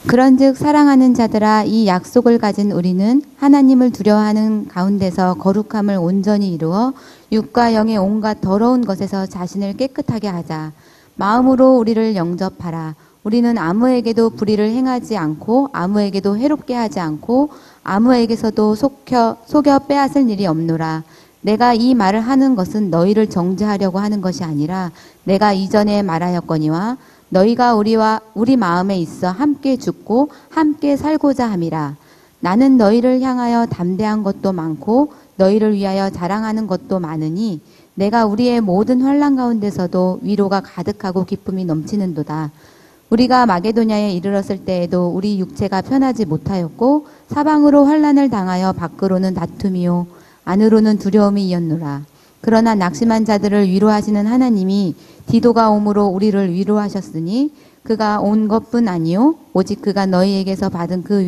그런즉 사랑하는 자들아 이 약속을 가진 우리는 하나님을 두려워하는 가운데서 거룩함을 온전히 이루어 육과 영의 온갖 더러운 것에서 자신을 깨끗하게 하자. 마음으로 우리를 영접하라. 우리는 아무에게도 불의를 행하지 않고 아무에게도 해롭게 하지 않고 아무에게서도 속여 빼앗을 일이 없노라. 내가 이 말을 하는 것은 너희를 정죄하려고 하는 것이 아니라 내가 이전에 말하였거니와 너희가 우리 마음에 있어 함께 죽고 함께 살고자 함이라. 나는 너희를 향하여 담대한 것도 많고 너희를 위하여 자랑하는 것도 많으니 내가 우리의 모든 환난 가운데서도 위로가 가득하고 기쁨이 넘치는도다. 우리가 마게도냐에 이르렀을 때에도 우리 육체가 편하지 못하였고 사방으로 환난을 당하여 밖으로는 다툼이요 안으로는 두려움이 이었노라. 그러나 낙심한 자들을 위로하시는 하나님이 디도가 오므로 우리를 위로하셨으니 그가 온 것뿐 아니요 오직 그가 너희에게서 받은 그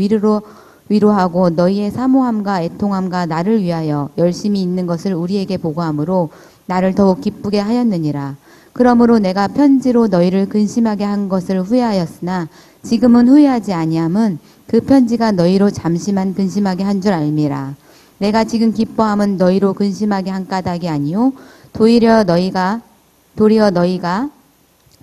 위로하고 너희의 사모함과 애통함과 나를 위하여 열심히 있는 것을 우리에게 보고하므로 나를 더욱 기쁘게 하였느니라. 그러므로 내가 편지로 너희를 근심하게 한 것을 후회하였으나 지금은 후회하지 아니함은 그 편지가 너희로 잠시만 근심하게 한 줄 알미라. 내가 지금 기뻐함은 너희로 근심하게 한 까닭이 아니요 도리어 너희가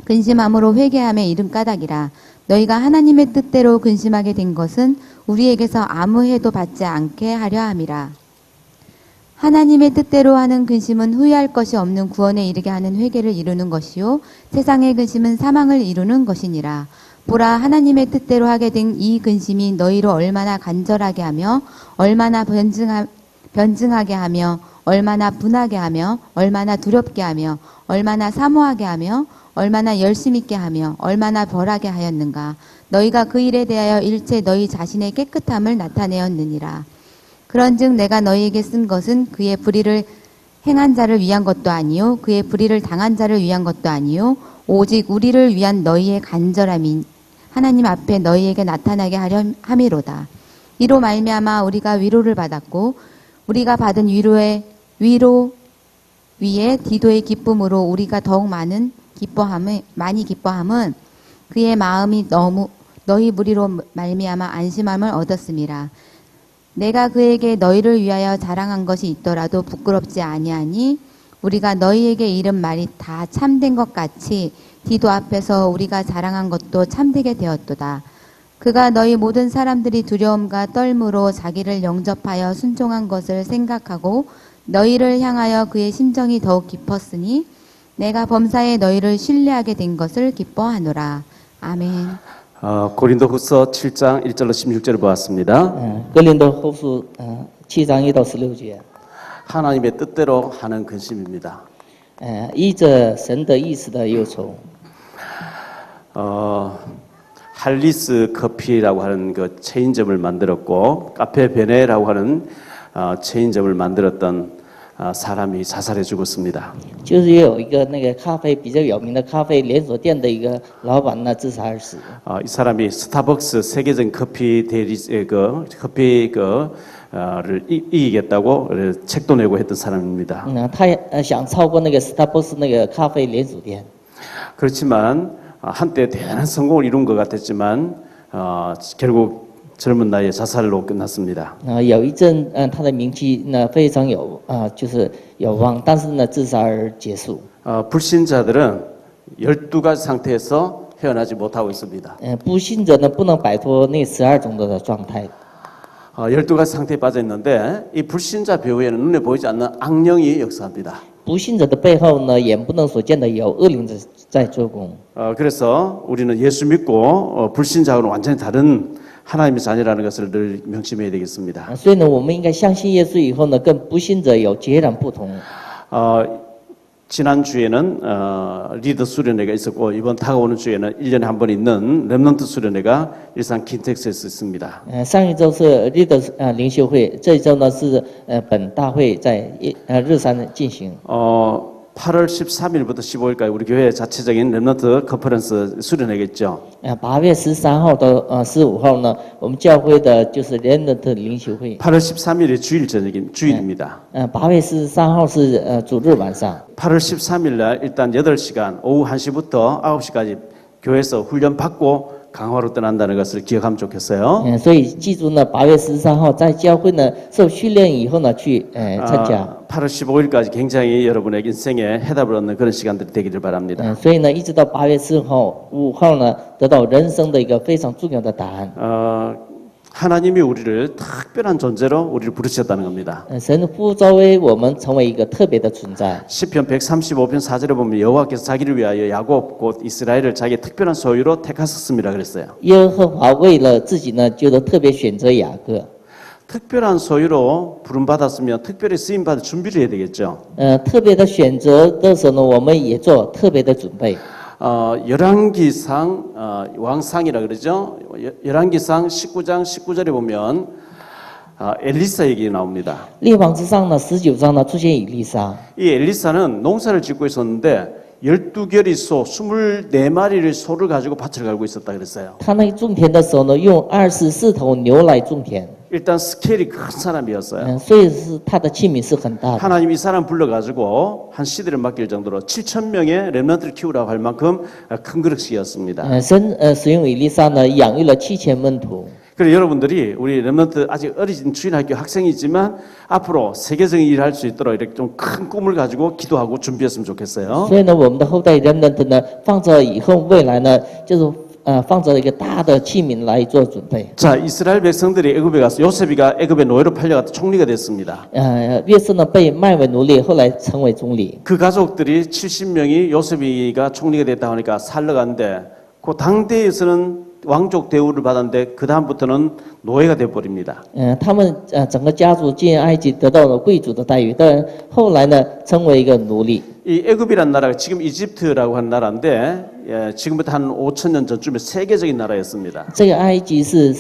근심함으로 회개함에 이른 까닭이라. 너희가 하나님의 뜻대로 근심하게 된 것은 우리에게서 아무 해도 받지 않게 하려 함이라. 하나님의 뜻대로 하는 근심은 후회할 것이 없는 구원에 이르게 하는 회개를 이루는 것이요 세상의 근심은 사망을 이루는 것이니라. 보라, 하나님의 뜻대로 하게 된 이 근심이 너희로 얼마나 간절하게 하며 얼마나 변증하게 하며 얼마나 분하게 하며 얼마나 두렵게 하며 얼마나 사모하게 하며 얼마나 열심 있게 하며 얼마나 벌하게 하였는가. 너희가 그 일에 대하여 일체 너희 자신의 깨끗함을 나타내었느니라. 그런즉 내가 너희에게 쓴 것은 그의 불의를 행한 자를 위한 것도 아니요 그의 불의를 당한 자를 위한 것도 아니요 오직 우리를 위한 너희의 간절함이 하나님 앞에 너희에게 나타나게 하려 함이로다. 이로 말미암아 우리가 위로를 받았고 우리가 받은 위로 위에 디도의 기쁨으로 우리가 더욱 많이 기뻐함은 그의 마음이 너희 무리로 말미암아 안심함을 얻었음이라. 내가 그에게 너희를 위하여 자랑한 것이 있더라도 부끄럽지 아니하니 우리가 너희에게 이른 말이 다 참된 것 같이 디도 앞에서 우리가 자랑한 것도 참되게 되었도다. 그가 너희 모든 사람들이 두려움과 떨므로 자기를 영접하여 순종한 것을 생각하고 너희를 향하여 그의 심정이 더욱 깊었으니 내가 범사에 너희를 신뢰하게 된 것을 기뻐하노라. 아멘. 고린도후서 7장 1절로 16절을 보았습니다. 哥林多后书7章1到16节， 하나님의 뜻대로 하는 근심입니다. 依着神的意思的忧愁。 할리스 커피라고 하는 그 체인점을 만들었고 카페 베네라고 하는 체인점을 만들었던 사람이 자살해 죽었습니다. 就是有一个那个咖啡比较有名的咖啡连锁店的一个老板呢自杀而死。 이 사람이 스타벅스 세계적인 커피 를 이기겠다고 책도 내고 했던 사람입니다. 他想超过那个 Starbucks 那个咖啡连锁店。 그렇지만 한때 대단한 성공을 이룬 것 같았지만 결국 젊은 나이에 자살로 끝났습니다. 有一阵他的名气呢非常就是有望，但是呢自杀而结束。 불신자들은 12가지 상태에서 헤어나지 못하고 있습니다. 不信者呢不能摆脱那12种的状态。 12가지 상태에 빠져 있는데 이 불신자 배후에는 눈에 보이지 않는 악령이 역사합니다. 不信者的背后呢，眼不能所见的有恶灵在做工。 그래서 우리는 예수 믿고 불신자하고는 완전히 다른 하나님의 자녀라는 것을 늘 명심해야 되겠습니다. 所以呢，我们应该相信耶稣以后呢，跟不信者有截然不同。 지난주에는 리더 수련회가 있었고 이번 다가오는 주에는 1년에 한 번 있는 렘넌트 수련회가 일산 킨텍스에서 있습니다. 上一周是Leader灵修会，这一周呢是本大会在日山进行。 8월 13일부터 15일까지 우리 교회 자체적인 렘넌트 컨퍼런스 수련회가 있죠. 8月13号到15号呢，我们教会的就是 Remnant 灵修会。 8월 13일이 주일입니다. 8月13号是主日晚上。 8월 13일 날 일단 8시간 오후 1시부터 9시까지 교회에서 훈련 받고 강화로 떠난다는 것을 기억하면 좋겠어요. 所以记住呢，8月13号在教会呢受训练以后呢去参加。 8월 15일까지 굉장히 여러분의 인생에 해답을 얻는 그런 시간들이 되기를 바랍니다. 所以呢，一直到8月4号、5号呢，得到人生的一个非常重要的答案。 하나님이 우리를 특별한 존재로 우리를 부르셨다는 겁니다. 神呼召为我们成为一个特别的存在。 시편 135편 4절에 보면 여호와께서 자기를 위하여 야곱 곧 이스라엘을 자기의 특별한 소유로 택하셨습니다 그랬어요. 耶和华为了自己呢，就特别选择雅各。 특별한 소유로 부름받았으면 특별히 쓰임받을 준비를 해야 되겠죠. 特别的选择的时候呢，我们也做特别的准备。 열왕기상 왕상이라 그러죠. 열왕기상 19장 19절에 보면 엘리사 얘기 나옵니다. 列王之上呢，19章呢出现以利沙。 이 엘리사는 농사를 짓고 있었는데 12결의 소 24마리를 소를 가지고 밭을 갈고 있었다 그랬어요. 他那种田的时候呢，用24头牛来种田。 일단 스케일이 큰 사람이었어요. 所以是他的器皿是很大的。 하나님 이 사람 불러가지고 한 시대를 맡길 정도로 7,000명의 렘넌트를 키우라고 할 만큼 큰 그릇이었습니다. 神使用以利沙呢，养育了7000门徒。 그래서 여러분들이 우리 렘넌트 아직 어리진 주일학교 학생이지만 앞으로 세계적인 일을 할 수 있도록 이렇게 좀 큰 꿈을 가지고 기도하고 준비했으면 좋겠어요. 所以呢，我们的后代人们呢，放着以后未来呢，就是放着一个大的器皿来做准备。 자, 이스라엘 백성들이 애굽에 가서 요셉이가 애굽의 노예로 팔려가 총리가 됐습니다. 约瑟呢被卖为奴隶，后来成为总理。 그 가족들이 70명이 요셉이가 총리가 됐다 하니까 살러갔는데 그 당대에서는 왕족 대우를 받았는데 그 다음부터는 노예가 돼 버립니다. 他们整个家族进埃及得到了贵族的待遇，但后来呢成为一个奴隶。 이 애굽이란 나라가 지금 이집트라고 하는 나라인데 지금부터 한 5,000년 전쯤에 세계적인 나라였습니다. 这个埃及是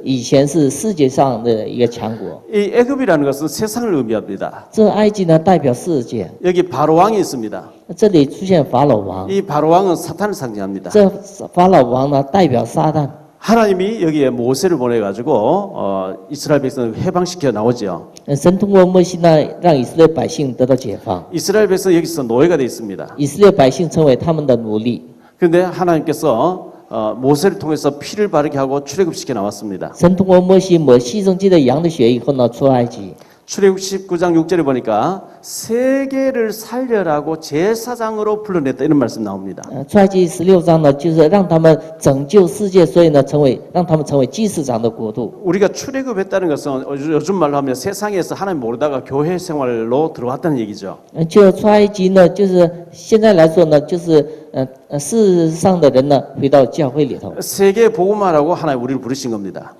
以前是世界上的一个强国。 이 애굽이라는 것은 세상을 의미합니다. 这埃及呢代表世界， 여기 바로 왕이 있습니다. 这里出现法老王， 이 바로 왕은 사탄을 상징합니다. 这法老王呢代表撒旦。 하나님이 여기에 모세를 보내가지고 이스라엘 백성을 해방시켜 나오죠. 神通过摩西呢，让以色列百姓得到解放， 이스라엘 백성 여기서 노예가 돼 있습니다. 以色列百姓成为他们的奴隶。 그런데 하나님께서 모세를 통해서 피를 바르게 하고 출애굽시켜 나왔습니다. 神通过摩西抹牺牲祭的羊的血以后呢，出埃及。 출애굽 19장 6절에 보니까 세계를 살려라고 제사장으로 불러냈다 이런 말씀 나옵니다. 出埃及16章呢，就是让他们拯救世界，所以呢，让他们成为祭司长的国度。 우리가 출애굽했다는 것은 요즘 말로 하면 세상에서 하나님 모르다가 교회 생활로 들어왔다는 얘기죠. 就出埃及呢，就是现在来说呢，就是世上的人呢，回到教会里头。 세계 복음화라고 하나님 우리를 부르신 겁니다.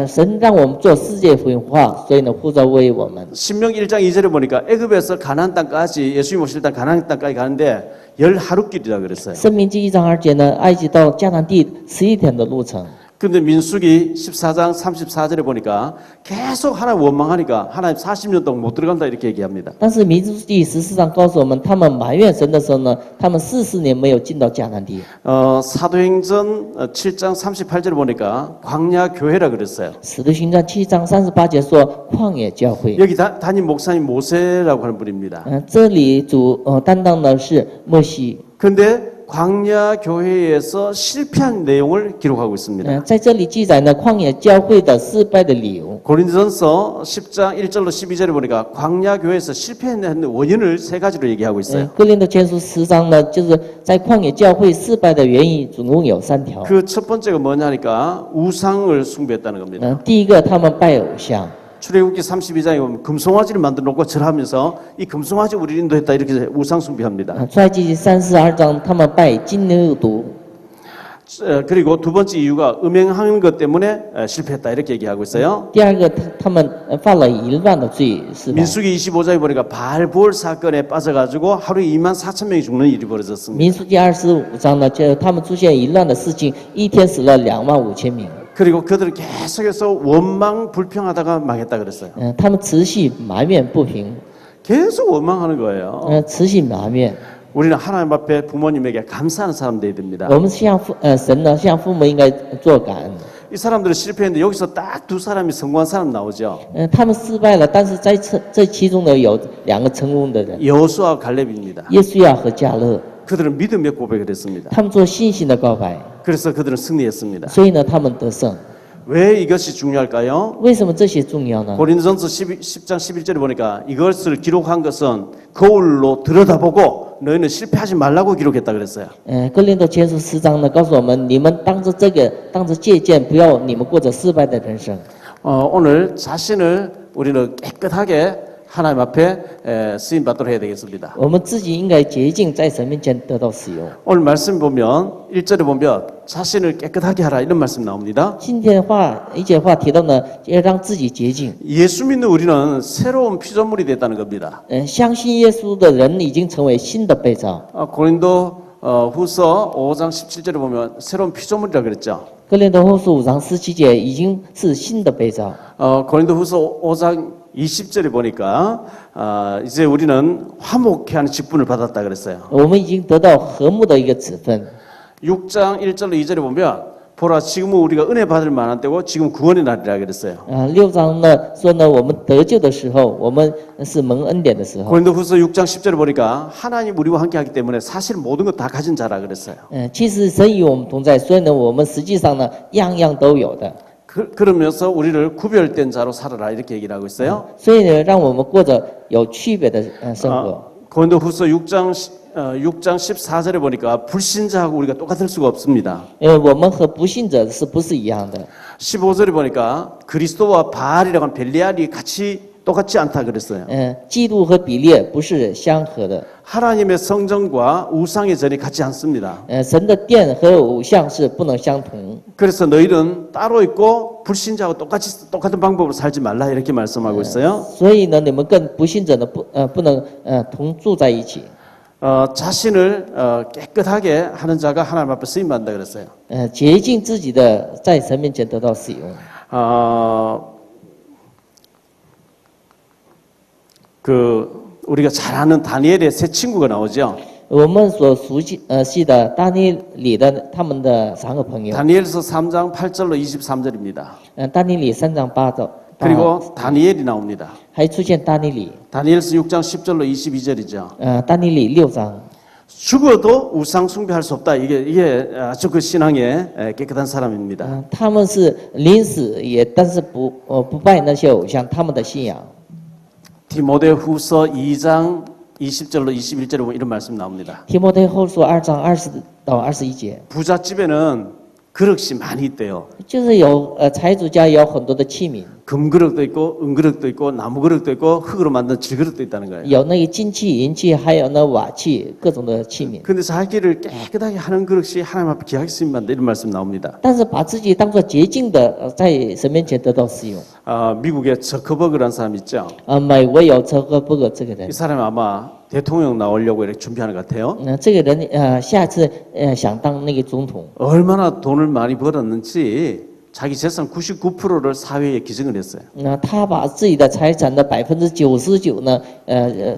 神让我们做世界福音化，所以呢，呼召为我们。 신명기 1장 2절에 보니까 애굽에서 가나안 땅까지 예수님 오실 때 가나안 땅까지 가는데 10하루길이라 그랬어요. 申命记1章2节呢，埃及到迦南地11天的路程。 근데 민수기 14장 34절에 보니까 계속 하나님 원망하니까 하나님 40년 동안 못 들어간다 이렇게 얘기합니다. 但是民数记14章告诉我们，他们埋怨神的时候呢，他们40年没有进到迦南地。 사도행전 7장 38절에 보니까 광야 교회라 그랬어요. 使徒行传7章38节说旷野教会。 여기 담임 목사님 모세라고 하는 분입니다. 这里主担当的是摩西。 근데 광야 교회에서 실패한 내용을 기록하고 있습니다. 在这里记载呢，旷野教会的失败的理由。 고린도전서 10장 1절로 12절에 보니까 광야 교회에서 실패한 원인을 세 가지로 얘기하고 있어요. 哥林多前书10章呢，就是在旷野教会失败的原因，总共有3条。 그 첫 번째가 뭐냐니까 우상을 숭배했다는 겁니다. 第一个，他们拜偶像。 출애굽기 32장에 보면 금송아지를 만들어 놓고 절하면서 이 금송아지 우리 인도했다 이렇게 우상 숭배합니다. 出埃及记32章，他们拜金牛犊。 그리고 두 번째 이유가 음행하는 것 때문에 실패했다 이렇게 얘기하고 있어요. 第二个，他们犯了淫乱的罪，是吧？ 민수기 25장에 보니까 바알볼 사건에 빠져가지고 하루에 24,000명이 죽는 일이 벌어졌습니다. 民数记25章呢，就他们出现淫乱的事情，一天死了25000名。 그리고 그들은 계속해서 원망 불평하다가 망했다 그랬어요. 他们持续埋怨不平， 계속 원망하는 거예요. 持续埋怨。 우리는 하나님 앞에 부모님에게 감사하는 사람 되어야 됩니다. 我们向神呢，向父母应该做感恩。 이 사람들은 실패했는데 여기서 딱 두 사람이 성공한 사람 나오죠. 他们失败了，但是在这其中呢，有2个成功的人， 여호수아 갈렙입니다. 耶稣亚和加勒。 그들은 믿음의 고백을 했습니다. 他们做信心的告白， 그래서 그들은 승리했습니다. 所以呢，他们得胜。 왜 이것이 중요할까요? 为什么这些重要呢？ 고린도전서 10장 11절에 보니까 이것을 기록한 것은 거울로 들여다보고 너희는 실패하지 말라고 기록했다 그랬어요. 哥林多前书10章呢，告诉我们，你们当着这个当着借鉴，不要你们过着失败的人生。 오늘 자신을 우리는 깨끗하게 하나님 앞에 쓰임 받도록 해야 되겠습니다. 我们自己应该洁净，在神面前得到使用。 오늘 말씀 보면 1절에 보면 자신을 깨끗하게 하라 이런 말씀 나옵니다. 今天的话，一节话提到呢，要让自己洁净。 예수 믿는 우리는 새로운 피조물이 됐다는 겁니다. 相信耶稣的人已经成为新的被造。 고린도 후서 5장 17절에 보면 새로운 피조물이라 그랬죠. 哥林多后书5章17节已经是新的被造。 고린도 후서 5장 20절에 보니까 이제 우리는 화목해 하는 직분을 받았다 그랬어요. 我们已经得到和睦的一个职分。 6장 1절로 2절에 보면 보라 지금은 우리가 은혜 받을 만한 때고 지금 구원의 날이라 그랬어요. 6章呢说呢，我们得救的时候，我们是蒙恩典的时候。 고린도후서 6장 10절에 보니까 하나님 우리와 함께하기 때문에 사실 모든 것 다 가진 자라 그랬어요. 其实神与我们同在，所以呢，我们实际上呢，样样都有的。 그러면서 우리를 구별된 자로 살아라 이렇게 얘기를 하고 있어요. 所以呢，让我们过着有区别的生活。 고린도후서 6장 14절에 보니까 불신자하고 우리가 똑같을 수가 없습니다. 我们和不信者是不是一样的？ 15절에 보니까 그리스도와 바알이라고 하는 벨리알이 똑같지 않다 그랬어요. 基督和比列不是相合的。 하나님의 성전과 우상의 전이 같지 않습니다. 神的殿和偶像是不能相同。 그래서 너희는 따로 있고 불신자하고 똑같은 방법으로 살지 말라 이렇게 말씀하고 있어요. 所以呢，你们跟不信者呢不能同住在一起。 자신을 깨끗하게 하는 자가 하나님 앞에 쓰임 받는다 그랬어요. 洁净自己的，在神面前得到使用。 우리가 잘 아는 다니엘의 세 친구가 나오죠. 我们所熟悉的大尼里的他们的3个朋友。 다니엘서 3장 8절로 23절입니다. 大尼里3章8到。 그리고 다니엘이 나옵니다. 还出现大尼里。 다니엘서 6장 10절로 22절이죠. 大尼里6章。 죽어도 우상 숭배할 수 없다. 이게 아주 그 신앙의 깨끗한 사람입니다. 他们是临死也，但是不拜那些偶像，他们的信仰。 디모데후서 2장 20절로 21절에 보면 이런 말씀 나옵니다. 提摩太后书2章20到21节。 부잣집에는 그릇이 많이 있대요. 就是有财主家有很多的器皿， 금그릇도 있고 은그릇도 있고 나무그릇도 있고 흙으로 만든 질그릇도 있다는 거예요. 有那个金器、银器，还有那瓦器，各种的器皿。 근데 자기를 깨끗하게 하는 그릇이 하나님 앞에 귀하게 쓰임받는다 이런 말씀 나옵니다. 但是把自己当作洁净的，在神面前得到使用。 미국에 저커버그라는 사람 있죠. 美国有车克伯格这个人 이 ， 사람이 아마 대통령 나오려고 이렇게 준비하는 것 같아요. 这个人下次想当那个总统。 얼마나 돈을 많이 벌었는지 자기 재산 99%를 사회에 기증을 했어요. 他把自己的财产的99%呢，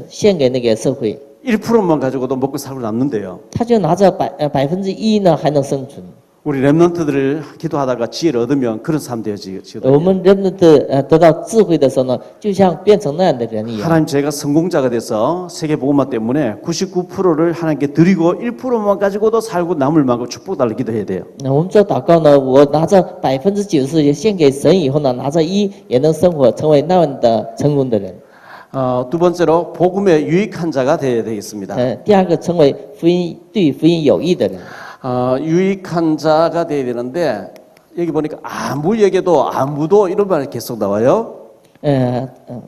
献给那个社会。 1%만 가지고도 먹고 살고 남는데요. 他就拿着1%呢，还能生存。 우리 랩런트들을 기도하다가 지혜를 얻으면 그런 삶 되어지거든요. 我们人得到智慧的时候呢，就像变成那样的人一样。 하나님 제가 성공자가 돼서 세계 복음화 때문에 99%를 하나님께 드리고 1%만 가지고도 살고 남을 막고 축복 달라 기도해야 돼요. 我们做祷告呢，我拿着90%也献给神以后呢，拿着1也能生活，成为那样的成功的人。 두 번째로 복음에 유익한 자가 되어야 되겠습니다. 第二个，成为对福音有益的人。 유익한 자가 되어야 되는데 여기 보니까 아무 얘기도 아무도 이런 말이 계속 나와요.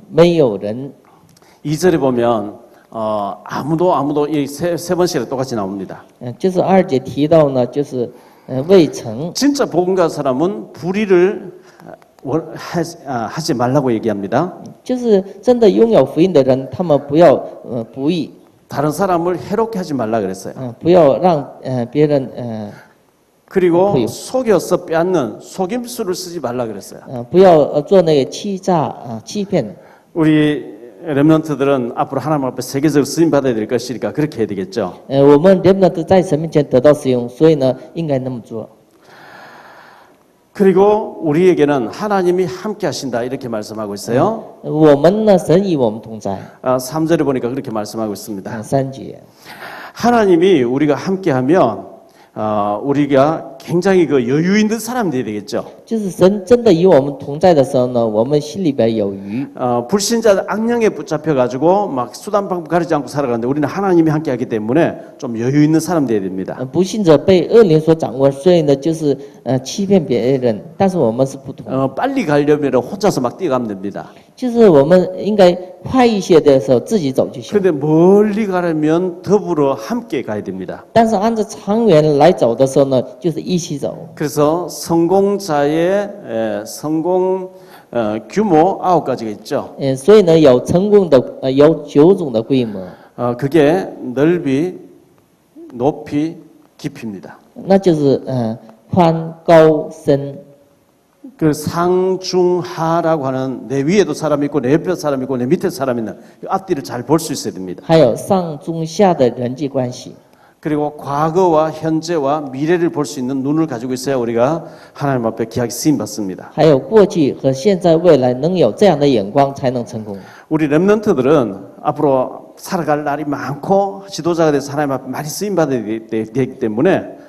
没有人。 2절에 보면 아무도 이 세 번씩이나 똑같이 나옵니다. 就是2节提到呢，就是未曾。 진짜 복음가 사람은 불의를 하지 말라고 얘기합니다. 就是真的拥有福音的人，他们不要不义。 다른 사람을 해롭게 하지 말라 그랬어요. 不要让别人 그리고 속여서 빼앗는 속임수를 쓰지 말라 그랬어요. 不要做那个欺诈欺骗。 우리 렘넌트들은 앞으로 하나님 앞에 세계적으로 쓰임 받아야 될 것이니까 그렇게 해야 되겠죠. 我们人呢都在神面前得到使用，所以呢应该那么做。 그리고 우리에게는 하나님이 함께 하신다 이렇게 말씀하고 있어요. 我们呢，神与我们同在。 3절에 보니까 그렇게 말씀하고 있습니다. 3节。 하나님이 우리가 함께하면 우리가 굉장히 그 여유 있는 사람들이 되겠죠. 就是神真的与我们同在的时候呢，我们心里边有余。 불신자들 악령에 붙잡혀 가지고 막 수단 방법 가리지 않고 살아가는데 우리는 하나님이 함께하기 때문에 좀 여유 있는 사람 되어야 됩니다. 不信者被恶灵所掌握，所以呢，就是欺骗别人。但是我们是不同， 빨리 가려면 혼자서 막 뛰어가면 됩니다. 就是我们应该快一些的时候自己走就行。 그런데 멀리 가려면 더불어 함께 가야 됩니다. 但是按照长远来走的时候呢，就是一起走。 그래서 성공자의 성공 규모 9가지가 있죠. 所以呢，有成功的有9种的规模， 그게 넓이, 높이, 깊이입니다. 那就是宽高深。 그 상중하라고 하는 내 위에도 사람이 있고 내 옆에 사람이 있고 내 밑에 사람이 있는 그 앞뒤를 잘 볼 수 있어야 됩니다. 还有上中下的人际关系， 그리고 과거와 현재와 미래를 볼 수 있는 눈을 가지고 있어야 우리가 하나님 앞에 귀하게 쓰임 받습니다. 还有过去和现在未来，能有这样的眼光才能成功。 우리 렘넌트들은 앞으로 살아갈 날이 많고 지도자가 돼서 하나님 앞에 많이 쓰임 받아야 되기 때문에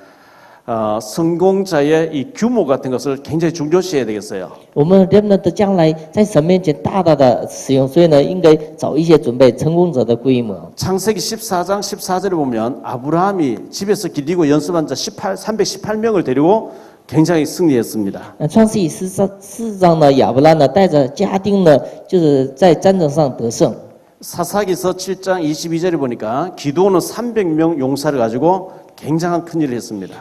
성공자의 이 규모 같은 것을 굉장히 중요시해야 되겠어요. 我们人们的将来在神面前大大的使用，所以呢，应该早一些准备成功者的规模。 창세기 14장 14절에 보면 아브라함이 집에서 기르고 연습한 자 318명을 데리고 굉장히 승리했습니다. 创世纪14章呢，亚伯拉呢带着家丁呢，就是在战争上得胜。 사사기서 7장 22절에 보니까 기도는 300명 용사를 가지고 굉장한 큰 일을 했습니다.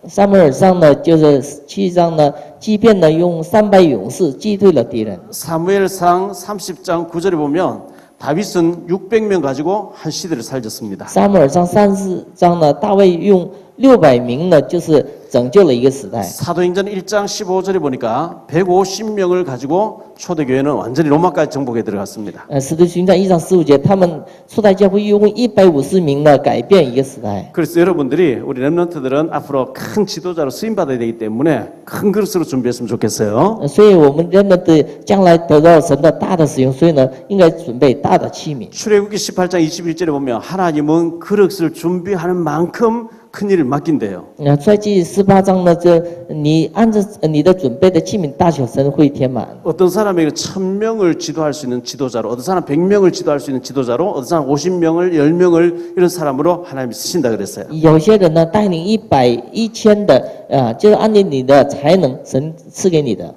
撒母耳上呢，就是7章呢，即便呢用300勇士击退了敌人。 사무엘상 30장 9절에 보면 다윗은 600명 가지고 한 시대를 살렸습니다. 撒母耳上34章呢，大卫用600名呢，就是拯救了一个时代。 사도행전 1장 15절에 보니까 150명을 가지고 초대교회는 완전히 로마까지 정복에 들어갔습니다. 使徒行传1章15节，他们初代教会用150名呢，改变一个时代。 그래서 여러분들이 우리 렘넌트들은 앞으로 큰 지도자로 쓰임 받아야 되기 때문에 큰 그릇으로 준비했으면 좋겠어요. 所以我们人们的将来得到神的大的使用，所以呢，应该准备大的器皿。 출애굽기 18장 21절에 보면 하나님은 그릇을 준비하는 만큼 큰 일을 맡긴대요. 出埃及18章呢，这你按照你的准备的器皿大小，神会填满。 어떤 사람에게 1000명을 지도할 수 있는 지도자로, 어떤 사람 100명을 지도할 수 있는 지도자로, 어떤 사람 50명을, 10명을 이런 사람으로 하나님이 쓰신다 그랬어요. 有些人呢带领100、1000的，就是按照你的才能，神赐给你的。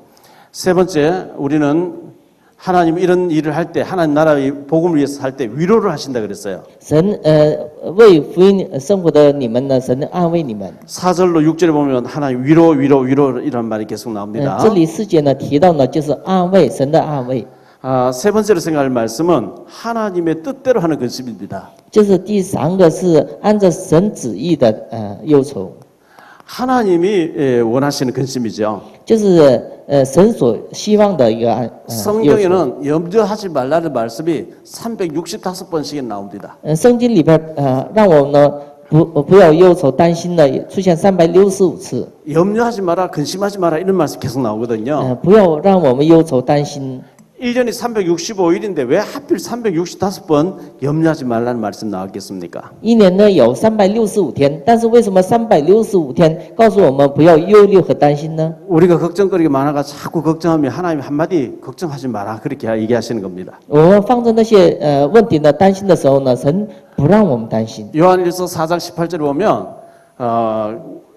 세 번째, 우리는 하나님 이런 일을 할 때, 하나님 나라의 복음을 위해서 할 때 위로를 하신다 그랬어요. 神为福音生活的你们呢，神安慰你们。 4절로 6절에 보면 하나님 위로 이런 말이 계속 나옵니다. 这里4节呢提到呢，就是安慰，神的安慰。 세 번째로 생각할 말씀은 하나님의 뜻대로 하는 근심입니다. 就是第3个是按照神旨意的忧愁， 하나님이 원하시는 근심이죠. 就是神所希望的一个忧愁。 성경에는 염려하지 말라는 말씀이 365번씩이나 나옵니다. 圣经里边让我们呢不要忧愁担心呢，出现365次。 염려하지 마라, 근심하지 마라 이런 말씀 계속 나오거든요. 不要让我们忧愁担心。 1년이 365일인데 왜 하필 365번 염려하지 말라는 말씀 나왔겠습니까? 一年呢有365天，但是为什么365天告诉我们不要忧虑和担心呢？ 우리가 걱정거리가 많아가 자꾸 걱정하면 하나님 한마디 걱정하지 마라 그렇게 얘기하시는 겁니다. 我们放着那些问题呢担心的时候呢，神不让我们担心。 요한일서 4장 18절에 보면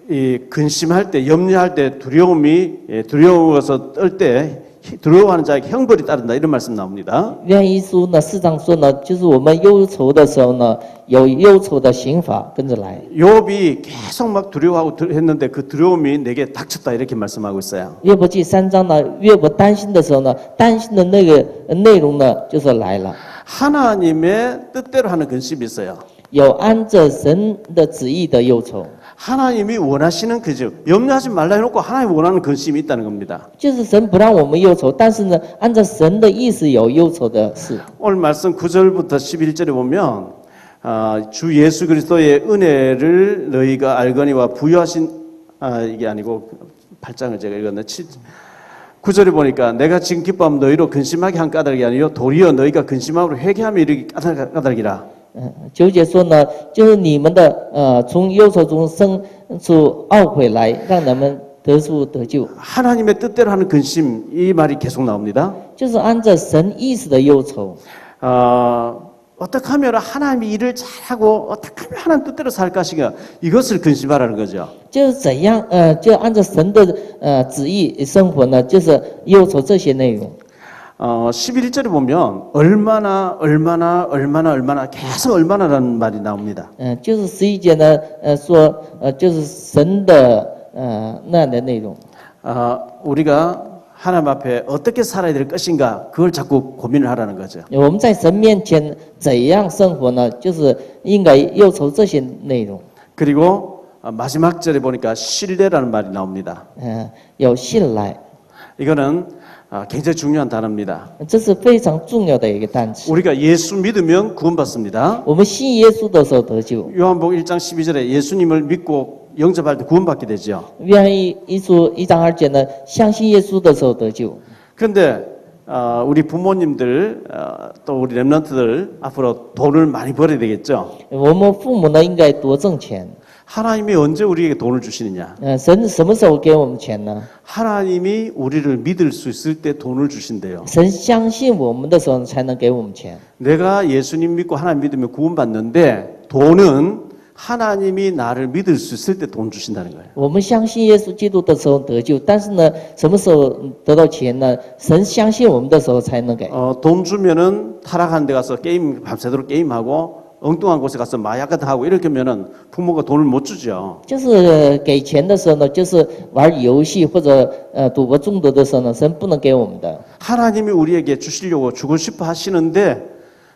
이 근심할 때, 염려할 때 두려워서 떨 때 두려워하는 자에게 형벌이 따른다 이런 말씀 나옵니다. 约翰一书呢4章说呢，就是我们忧愁的时候呢，有忧愁的刑罚跟着来。 욥이 계속 막 두려워하고 했는데 그 두려움이 내게 닥쳤다 이렇게 말씀하고 있어요. 约伯记3章呢，约伯担心的时候呢，担心的那个内容呢，就是来了。 하나님의 뜻대로 하는 근심이 있어요. 有按着神的旨意的忧愁， 하나님이 원하시는 근심, 염려하지 말라 해놓고 하나님이 원하는 근심이 있다는 겁니다. 就是神不让我们忧愁，但是呢，按照神的意思有忧愁的事。 오늘 말씀 9절부터 11절에 보면 주 예수 그리스도의 은혜를 너희가 알거니와 부여하신 이게 아니고 8장을 제가 읽었는데 9절에 보니까 내가 지금 기뻐하면 너희로 근심하게 한 까닭이 아니요 도리어 너희가 근심함으로 회개하며 이르기 까닭이라. 9节说呢，就是你们的从忧愁中生出懊悔来，让人们得赎得救， 하나님의 뜻대로 하는 근심 이 말이 계속 나옵니다. 就是按照神意思的忧愁。 어떻게 하면 하나님이 일을 잘하고 어떻게 하면 하나님 뜻대로 살 것인가 이것을 근심하라는 거죠. 就是怎样就按照神的旨意生活呢？就是忧愁这些内容。 11절에 보면 얼마나 계속 얼마나라는 말이 나옵니다. 就是11节呢说就是神的那样的内容。 우리가 하나님 앞에 어떻게 살아야 될 것인가 그걸 자꾸 고민을 하라는 거죠. 我们在神面前怎样生活呢？就是应该忧愁这些内容。 그리고 마지막 절에 보니까 신뢰라는 말이 나옵니다. 有信赖， 이거는 굉장히 중요한 단어입니다. 这是非常重要的一个单词。 우리가 예수 믿으면 구원받습니다. 我们信耶稣的时候得救。 요한복음 1장 12절에 예수님을 믿고 영접할 때 구원받게 되죠. 约翰一书1章2节呢，相信耶稣的时候得救。 그런데 우리 부모님들 또 우리 렘넌트들 앞으로 돈을 많이 벌어야 되겠죠. 我们父母呢，应该多挣钱。 하나님이 언제 우리에게 돈을 주시느냐? 神什么时候给我们钱呢？ 하나님이 우리를 믿을 수 있을 때 돈을 주신대요. 神相信我们的时候才能给我们钱。 내가 예수님 믿고 하나님 믿으면 구원받는데 돈은 하나님이 나를 믿을 수 있을 때 돈 주신다는 거예요. 我们相信耶稣基督的时候得救，但是呢，什么时候得到钱呢？神相信我们的时候才能给。 돈 주면은 타락한 데 가서 게임 밤새도록 게임하고 엉뚱한 곳에 가서 마약 같은 거 하고 이렇게 하면은 부모가 돈을 못 주죠. 就是给钱的时候呢，就是玩游戏或者赌博中毒的时候呢，神不能给我们的。 하나님이 우리에게 주시려고 주고 싶어 하시는데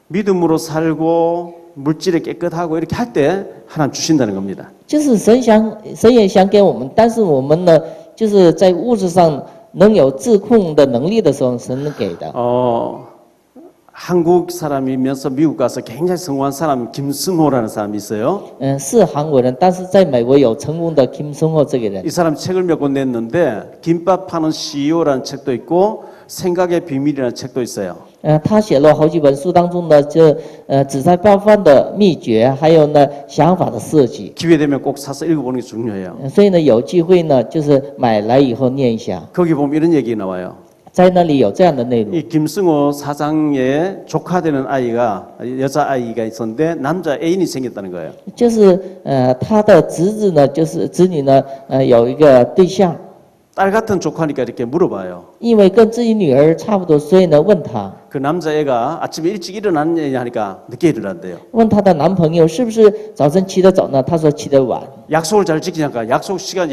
믿음으로 살고 물질에 깨끗하고 이렇게 할 때 하나님 주신다는 겁니다. 就是神也想给我们，但是我们呢，就是在物质上能有自控的能力的时候，神能给的。 한국 사람이면서 미국 가서 굉장히 성공한 사람 김승호라는 사람이 있어요. 是韩国人，但是在美国有成功的 Kim Sung-ho 这个人。 이 사람 책을 몇 권 냈는데 김밥 파는 CEO라는 책도 있고 생각의 비밀이라는 책도 있어요. 他写了好几本书，当中呢，就紫菜包饭的秘诀，还有呢想法的设计。 기회 되면 꼭 사서 읽어보는 게 중요해요. 所以呢，有机会呢，就是买来以后念一下。 거기 보면 이런 얘기 나와요. 在那里有这样的内容。 이 김승호 사장의 조카 되는 아이가 여자 아이가 있었는데 남자 애인이 생겼다는 거예요. 就是他的侄子呢，就是子女呢，有一个对象， 딸 같은 조카니까 이렇게 물어봐요. 因为跟自己女儿差不多，所以呢问他， 그 남자애가 아침에 일찍 일어났느냐 하니까 늦게 일어난대요. 问他的男朋友是不是早晨起得早呢？他说起得晚。 약속을 잘 지키니까 약속 시간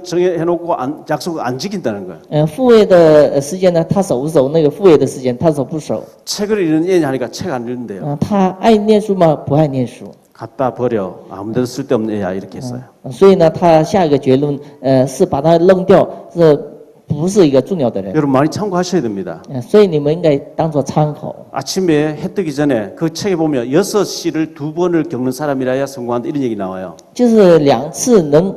정해놓고 약속을 안 지킨다는 거예요. 副业的时间呢，他守不守那个副业的时间？他守不守？ 책을 읽는 애냐 하니까 책 안 읽는데요. 他爱念书吗？不爱念书。 갖다 버려. 아무데도 쓸데없는 애야 이렇게 했어요. 所以呢，他下一个结论，是把他扔掉，这不是一个重要的人。 여러분 많이 참고하셔야 됩니다. 所以你们应该当做参考。 아침에 해 뜨기 전에 그 책에 보면 6시를 2번을 겪는 사람이라야 성공한다 이런 얘기 나와요. 就是2次能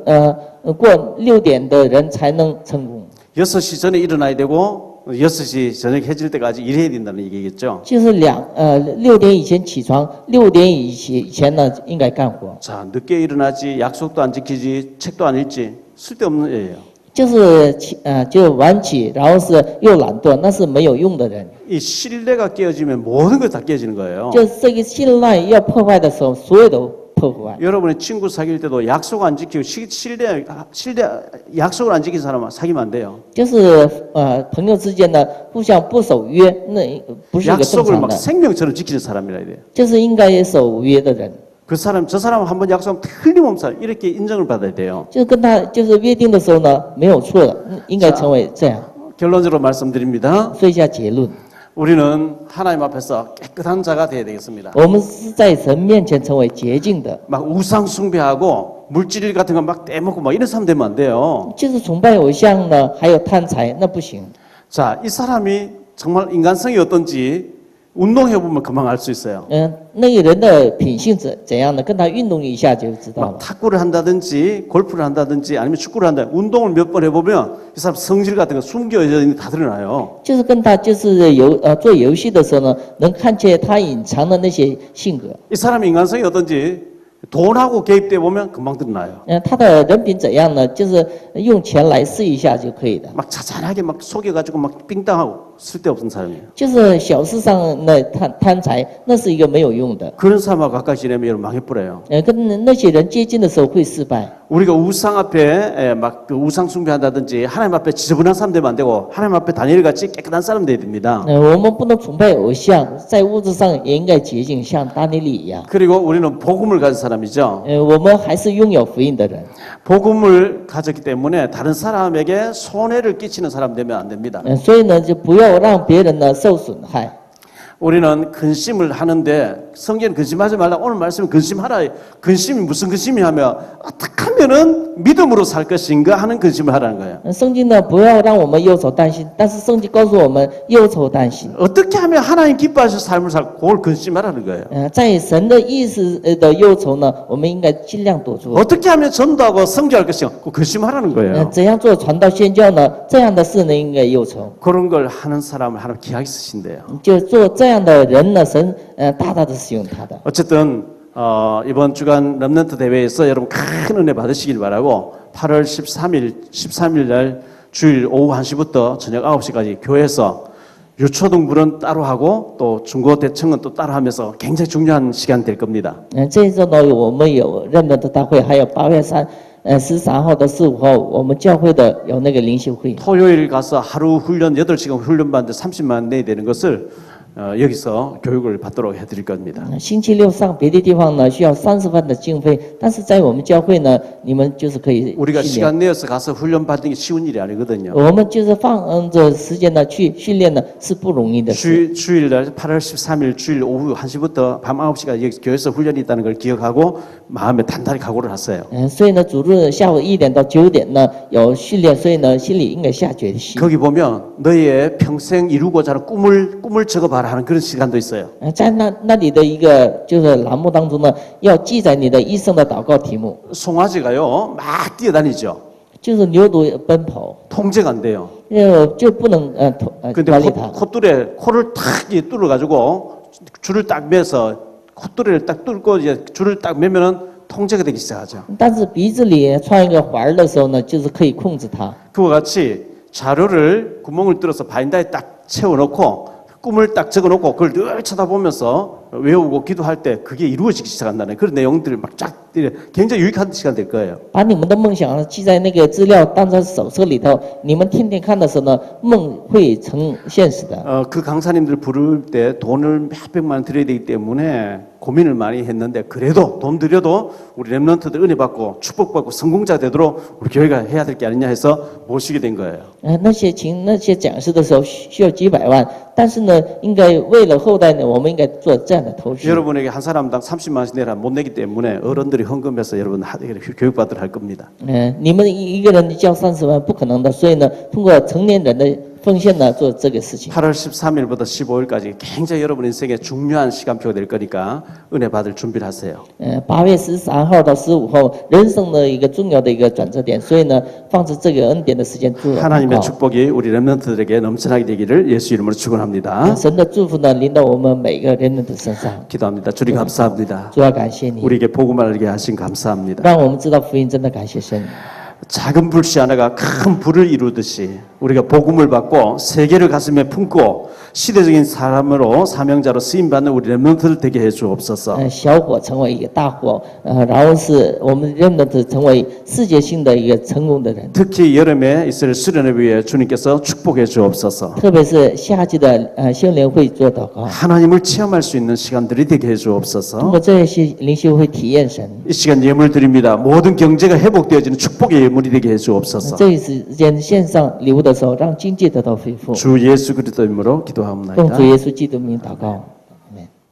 过6点的人才能成功。 6시 전에 일어나야 되고 6시 저녁 해질 때까지 일해야 된다는 얘기겠죠. 就是6点以前起床，6点以前呢应该干活。 자, 늦게 일어나지, 약속도 안 지키지, 책도 안 읽지, 쓸데없는 애예요. 就是就晚起，然后是又懒惰，那是没有用的人。 이 신뢰가 깨어지면 모든 것 다 깨지는 거예요. 就是这个信赖要破坏的时候，所有都破坏。 여러분의 친구 사귈 때도 약속 안 지키고 약속을 안 지킨 사람은 사귀면 안 돼요. 就是朋友之间呢互相不守约，那不是一个正 약속을 常 막 的， 생명처럼 지키는 사람이라 돼요. 就是应该守约的人。 그 사람 저 사람 한번 약속 틀림없이 이렇게 인정을 받아야 돼요. 就是跟他就是约定的时候呢没有错的，应该成为这样。 결론적으로 말씀드립니다. 说一下结论， 우리는 하나님 앞에서 깨끗한 자가 되어야 되겠습니다. 我们是在神面前成为洁净的， 막 우상 숭배하고 물질 같은 거 막 떼먹고 막 이런 사람 되면 안 돼요. 就是崇拜偶像呢，还有贪财，那不行。 자, 이 사람이 정말 인간성이 어떤지 운동해 보면 금방 알 수 있어요. 那个人的品性怎样呢？跟他运动一下就知道 막 了。 탁구를 한다든지 골프를 한다든지 아니면 축구를 한다. 운동을 몇 번 해보면 이 사람 성질 같은 거 숨겨져 있는 게 다 드러나요. 就是跟他就是做游戏的时候呢，能看见他隐藏的那些性格。 이 사람 인간성이 어떤지 돈하고 개입돼 보면 금방 드러나요. 他的人品怎样呢？就是用钱来试一下就可以的。 막 자잘하게 막 속여가지고 막 삥땅하고 쓸데없는 사람이에요. 就是小事上那贪财，那是一个没有用的。 그런 사람하고 가까이 지내면 여러분 망해버려요. 跟那些人接近的时候会失败。 우리가 우상 앞에 막 그 우상 숭배한다든지 하나님 앞에 지저분한 사람 되면 안 되고 하나님 앞에 다니엘 같이 깨끗한 사람 돼야 됩니다. 我们不能崇拜偶像，在物质上也应该洁净，像大尼利一样。 그리고 우리는 복음을 가진 사람이죠. 我们还是拥有福音的人。 복음을 가졌기 때문에 다른 사람에게 손해를 끼치는 사람 되면 안 됩니다. 所以呢，就不要让别人呢受损害。 우리는 근심을 하는데 성경은 근심하지 말라. 오늘 말씀은 근심하라. 근심이 무슨 근심이 하면 어떻게 하면은 믿음으로 살 것인가 하는 근심을 하라는 거예요. 圣经呢，不要让我们忧愁担心，但是圣经告诉我们忧愁担心。 어떻게 하면 하나님 기뻐하실 삶을 살고 그걸 근심하라는 거예요. 在神的意思的忧愁呢，我们应该尽量躲住。 어떻게 하면 전도하고 선교할 것인가 그거 근심하라는 거예요. 怎样做传道宣教呢？这样的事呢，应该忧愁。 그런 걸 하는 사람을 하나님 기하게 쓰신대요. 就做这样的人呢，神大大的使用他的。 어쨌든 이번 주간 렘넌트 대회에서 여러분 큰 은혜 받으시길 바라고 8월 13일 날 주일 오후 1시부터 저녁 9시까지 교회에서 유초등부는 따로 하고 또 중고 대청은 또 따로 하면서 굉장히 중요한 시간 될 겁니다. 这一周呢，我们有任何的大会，还有8月13号到15号，我们教会的有那个灵修会。 토요일 가서 하루 훈련 8시간 훈련 받는데 30만 내야 되는 것을 여기서 교육을 받도록 해드릴 겁니다. 星期六上别的地方呢，需要30万的经费，但是在我们教会呢，你们就是可以 우리가 训练。 시간 내어서 가서 훈련 받는 게 쉬운 일이 아니거든요. 我们就是放着时间呢去训练呢，是不容易的事。 주일날 8월 13일 주일 오후 1시부터 밤 9시까지 여기 교회에서 훈련이 있다는 걸 기억하고 마음에 단단히 각오를 하세요. 所以呢，主日下午1点到9点呢有训练，所以呢心里应该下决心。 거기 보면 너의 평생 이루고자 하는 꿈을 적어봐라 하는 그런 시간도 있어요. 在那里的一个就是栏目当中呢，要记载你的一生的祷告题目， 송아지가요 막 뛰어다니죠. 就是牛犊奔跑， 통제가 안 돼요. 就不能근데 管理它。 콧뚜레 코를 탁 뚫어가지고 줄을 딱 매서 콧뚜레를 딱 뚫고 이제 줄을 딱 매면은 통제가 되기 시작하죠. 但是鼻子里穿一个环儿的时候呢，就是可以控制它。 그와 같이 자료를 구멍을 뚫어서 바인다에 딱 채워놓고 꿈을 딱 적어놓고 그걸 늘 쳐다보면서 외우고 기도할 때 그게 이루어지기 시작한다는 그런 내용들을 막 쫙 굉장히 유익한 시간 될 거예요. 把你们的梦想记在那个资料当成手册里头，你们天天看的时候呢，梦会成现实的。 그 강사님들 부를 때 돈을 몇백만 원 들여야 되기 때문에 고민을 많이 했는데 그래도 돈 들여도 우리 렘넌트들 은혜 받고 축복받고 성공자 되도록 우리 교회가 해야 될 게 아니냐 해서 모시게 된 거예요. 那些请那些讲师的时候需要几百万，但是呢，应该为了后代呢，我们应该做这样的投资。 여러분에게 한 사람당 30만 원씩 내라 못 내기 때문에 어른들이 헌금해서 여러분 교육받도록 할 겁니다. 你们一个人交30万不可能的，所以呢，通过成年人的奉献呢做这个事情。 8월 13일부터 15일까지 굉장히 여러분 인생에 중요한 시간표가 될 거니까 은혜 받을 준비를 하세요. 8月13号到15号，人生的一个重要的一个转折点，所以呢，放置这个恩典的时间做祷 하나님의 告。 축복이 우리 렘넌트들에게 넘쳐나게 되기를 예수 이름으로 축원합니다. 神的祝福呢，临到我们每个人的身上。 기도합니다. 주님 감사합니다. 主要感谢你， 우리에게 복음을 알게 하신 감사합니다. 让我们知道福音，真的感谢神。 작은 불씨 하나가 큰 불을 이루듯이 우리가 복음을 받고 세계를 가슴에 품고 시대적인 사람으로 사명자로 쓰임 받는 우리 렘넌트들 되게 해 주옵소서. 小火成为一个大火，然后是我们认的成为世界性的一个成功的人。 특히 여름에 이스라엘 수련회 위해 주님께서 축복해 주옵소서. 特别是夏季的修联会做祷告， 하나님을 체험할 수 있는 시간들이 되게 해 通 주옵소서. 过这些灵修会体验神。 이 시간 예물 드립니다. 모든 경제가 회복되어지는 축복의 예물이 되게 해 주옵소서. 这一时间献上礼物的时候，让经济得到恢复。 주 예수 그리스도 이름으로 奉主 기도하옵나이다. 耶稣基督名祷告。